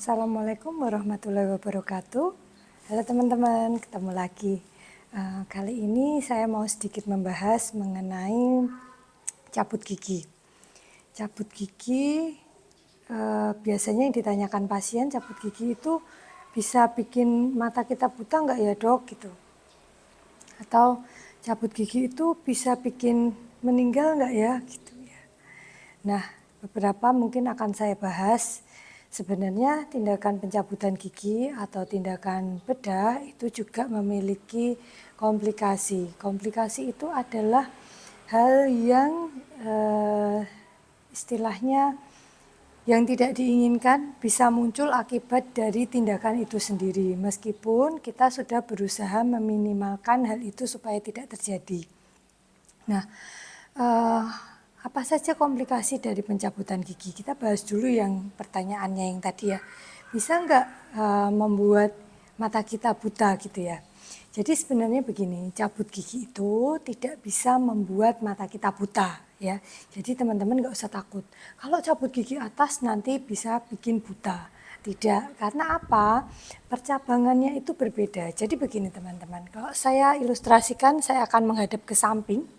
Assalamualaikum warahmatullahi wabarakatuh. Halo teman-teman, ketemu lagi. Kali ini saya mau sedikit membahas mengenai cabut gigi. Cabut gigi biasanya yang ditanyakan pasien, cabut gigi itu bisa bikin mata kita buta nggak ya dok gitu? Atau cabut gigi itu bisa bikin meninggal nggak ya gitu ya? Nah, beberapa mungkin akan saya bahas. Sebenarnya tindakan pencabutan gigi atau tindakan bedah itu juga memiliki komplikasi. Komplikasi itu adalah hal yang istilahnya yang tidak diinginkan bisa muncul akibat dari tindakan itu sendiri. Meskipun kita sudah berusaha meminimalkan hal itu supaya tidak terjadi. Nah, apa saja komplikasi dari pencabutan gigi? Kita bahas dulu yang pertanyaannya yang tadi ya. Bisa nggak membuat mata kita buta gitu ya? Jadi sebenarnya begini, cabut gigi itu tidak bisa membuat mata kita buta ya. Jadi teman-teman nggak usah takut. Kalau cabut gigi atas nanti bisa bikin buta. Tidak, karena apa? Percabangannya itu berbeda. Jadi begini teman-teman, kalau saya ilustrasikan saya akan menghadap ke samping.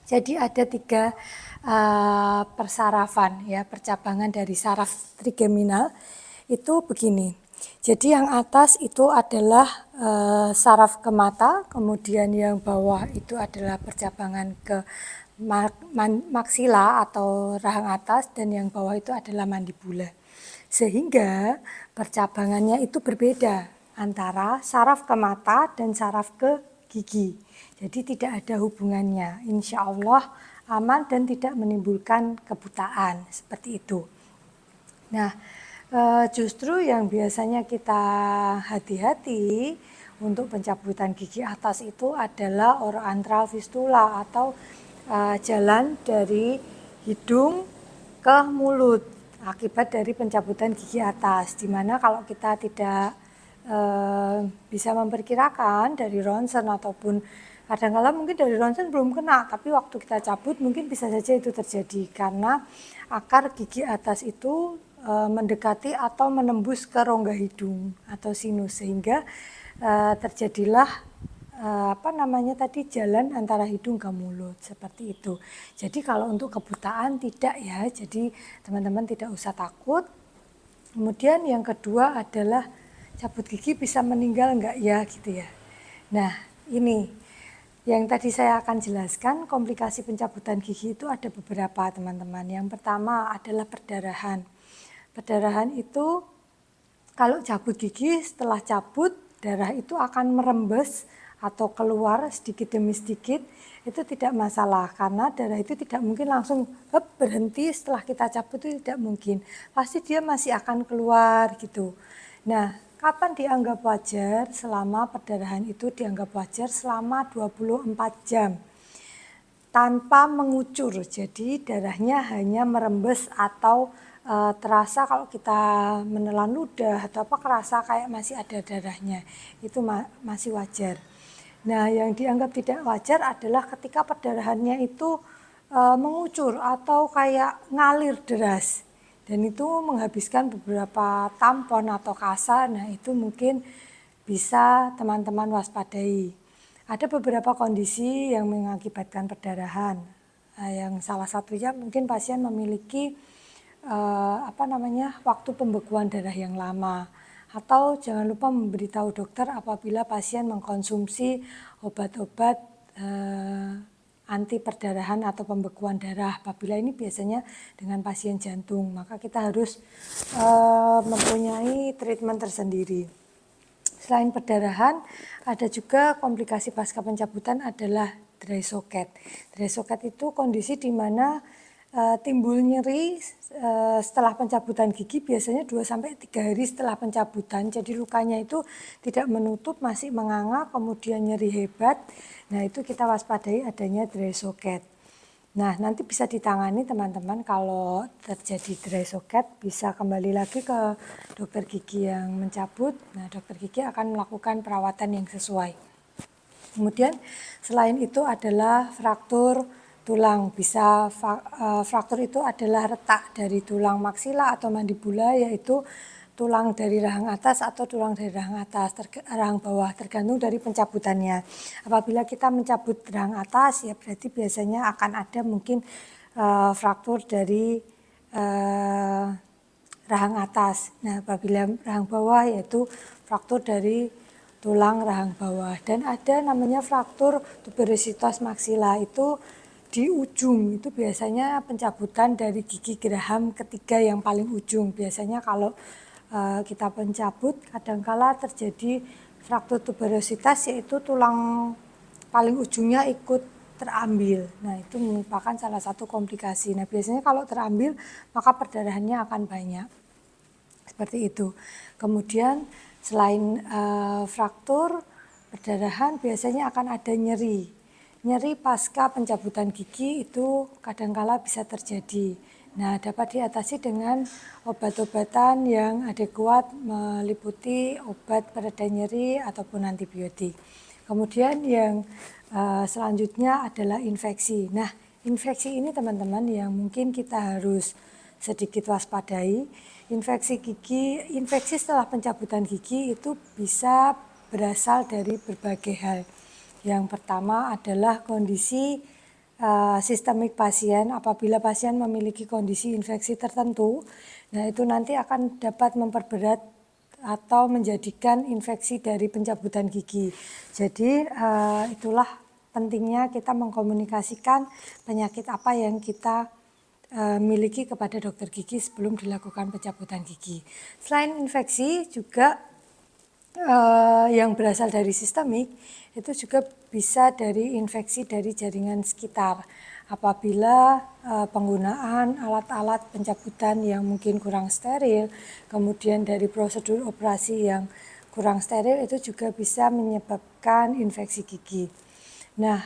Jadi ada tiga persarafan ya, percabangan dari saraf trigeminal itu begini. Jadi yang atas itu adalah saraf ke mata, kemudian yang bawah itu adalah percabangan ke maksila atau rahang atas, dan yang bawah itu adalah mandibula. Sehingga percabangannya itu berbeda antara saraf ke mata dan saraf ke gigi. Jadi tidak ada hubungannya. Insya Allah aman dan tidak menimbulkan kebutaan seperti itu. Nah, justru yang biasanya kita hati-hati untuk pencabutan gigi atas itu adalah oroantral fistula atau jalan dari hidung ke mulut akibat dari pencabutan gigi atas. Dimana kalau kita tidak bisa memperkirakan dari ronsen ataupun kadang-kala mungkin dari ronsen belum kena, tapi waktu kita cabut mungkin bisa saja itu terjadi karena akar gigi atas itu mendekati atau menembus ke rongga hidung atau sinus, sehingga terjadilah jalan antara hidung ke mulut seperti itu. Jadi kalau untuk kebutaan tidak ya, jadi teman-teman tidak usah takut. Kemudian yang kedua adalah cabut gigi bisa meninggal enggak ya gitu ya. Nah ini yang tadi saya akan jelaskan, komplikasi pencabutan gigi itu ada beberapa teman-teman. Yang pertama adalah perdarahan. Perdarahan itu kalau cabut gigi, setelah cabut darah itu akan merembes atau keluar sedikit demi sedikit, itu tidak masalah karena darah itu tidak mungkin langsung berhenti setelah kita cabut, itu tidak mungkin. Pasti dia masih akan keluar gitu. Nah, kapan dianggap wajar? Selama perdarahan itu dianggap wajar selama 24 jam tanpa mengucur. Jadi darahnya hanya merembes atau terasa kalau kita menelan ludah atau apa kerasa kayak masih ada darahnya. Itu masih wajar. Nah, yang dianggap tidak wajar adalah ketika perdarahannya itu mengucur atau kayak ngalir deras. Dan itu menghabiskan beberapa tampon atau kasa, nah itu mungkin bisa teman-teman waspadai. Ada beberapa kondisi yang mengakibatkan perdarahan. Yang salah satunya mungkin pasien memiliki waktu pembekuan darah yang lama. Atau jangan lupa memberitahu dokter apabila pasien mengkonsumsi obat-obat anti perdarahan atau pembekuan darah. Apabila ini biasanya dengan pasien jantung, maka kita harus mempunyai treatment tersendiri. Selain perdarahan, ada juga komplikasi pasca pencabutan adalah dry socket. Dry socket itu kondisi di mana timbul nyeri setelah pencabutan gigi, biasanya 2-3 hari setelah pencabutan. Jadi lukanya itu tidak menutup, masih menganga, kemudian nyeri hebat. Nah itu kita waspadai adanya dry socket. Nah nanti bisa ditangani teman-teman kalau terjadi dry socket, bisa kembali lagi ke dokter gigi yang mencabut. Nah dokter gigi akan melakukan perawatan yang sesuai. Kemudian selain itu adalah fraktur tulang. Bisa fraktur itu adalah retak dari tulang maksila atau mandibula, yaitu tulang dari rahang atas atau tulang dari rahang atas, rahang bawah, tergantung dari pencabutannya. Apabila kita mencabut rahang atas, ya berarti biasanya akan ada mungkin fraktur dari rahang atas. Nah, apabila rahang bawah yaitu fraktur dari tulang rahang bawah. Dan ada namanya fraktur tuberositas maksila, itu di ujung, itu biasanya pencabutan dari gigi geraham ketiga yang paling ujung. Biasanya kalau kita pencabut kadangkala terjadi fraktur tuberositas, yaitu tulang paling ujungnya ikut terambil. Nah, itu merupakan salah satu komplikasi. Nah, biasanya kalau terambil maka perdarahannya akan banyak. Seperti itu. Kemudian selain fraktur, perdarahan biasanya akan ada nyeri. Nyeri pasca pencabutan gigi itu kadangkala bisa terjadi. Nah, dapat diatasi dengan obat-obatan yang adekuat, meliputi obat pereda nyeri ataupun antibiotik. Kemudian yang selanjutnya adalah infeksi. Nah, infeksi ini teman-teman yang mungkin kita harus sedikit waspadai. Infeksi setelah pencabutan gigi itu bisa berasal dari berbagai hal. Yang pertama adalah kondisi sistemik pasien. Apabila pasien memiliki kondisi infeksi tertentu, nah itu nanti akan dapat memperberat atau menjadikan infeksi dari pencabutan gigi. Jadi itulah pentingnya kita mengkomunikasikan penyakit apa yang kita miliki kepada dokter gigi sebelum dilakukan pencabutan gigi. Selain infeksi juga yang berasal dari sistemik itu juga bisa dari infeksi dari jaringan sekitar. Apabila penggunaan alat-alat pencabutan yang mungkin kurang steril, kemudian dari prosedur operasi yang kurang steril, itu juga bisa menyebabkan infeksi gigi. Nah,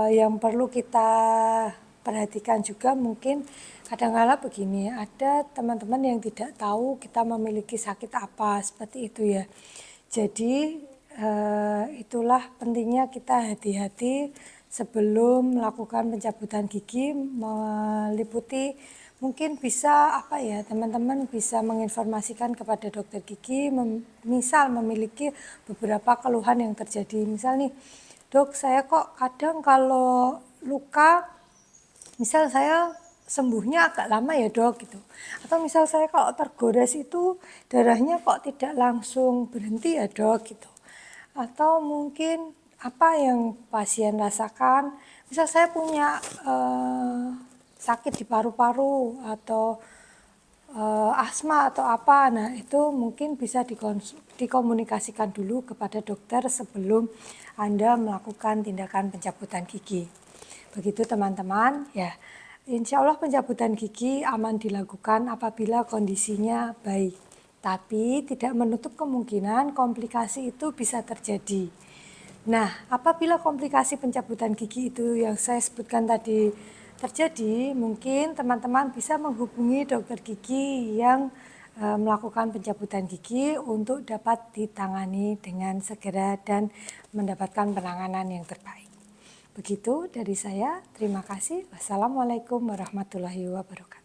yang perlu kita perhatikan juga mungkin kadang-kala begini, ada teman-teman yang tidak tahu kita memiliki sakit apa, seperti itu ya. Jadi itulah pentingnya kita hati-hati sebelum melakukan pencabutan gigi, meliputi mungkin bisa apa ya, teman-teman bisa menginformasikan kepada dokter gigi, misal memiliki beberapa keluhan yang terjadi. Misal nih, dok saya kok kadang kalau luka, misal saya sembuhnya agak lama ya dok gitu. Atau misal saya kalau tergores itu darahnya kok tidak langsung berhenti ya dok gitu. Atau mungkin apa yang pasien rasakan, misal saya punya sakit di paru-paru atau asma atau apa, nah itu mungkin bisa dikomunikasikan dulu kepada dokter sebelum Anda melakukan tindakan pencabutan gigi. Begitu teman-teman ya. Insya Allah pencabutan gigi aman dilakukan apabila kondisinya baik. Tapi tidak menutup kemungkinan komplikasi itu bisa terjadi. Nah, apabila komplikasi pencabutan gigi itu yang saya sebutkan tadi terjadi, mungkin teman-teman bisa menghubungi dokter gigi yang melakukan pencabutan gigi untuk dapat ditangani dengan segera dan mendapatkan penanganan yang terbaik. Begitu dari saya, terima kasih. Wassalamualaikum warahmatullahi wabarakatuh.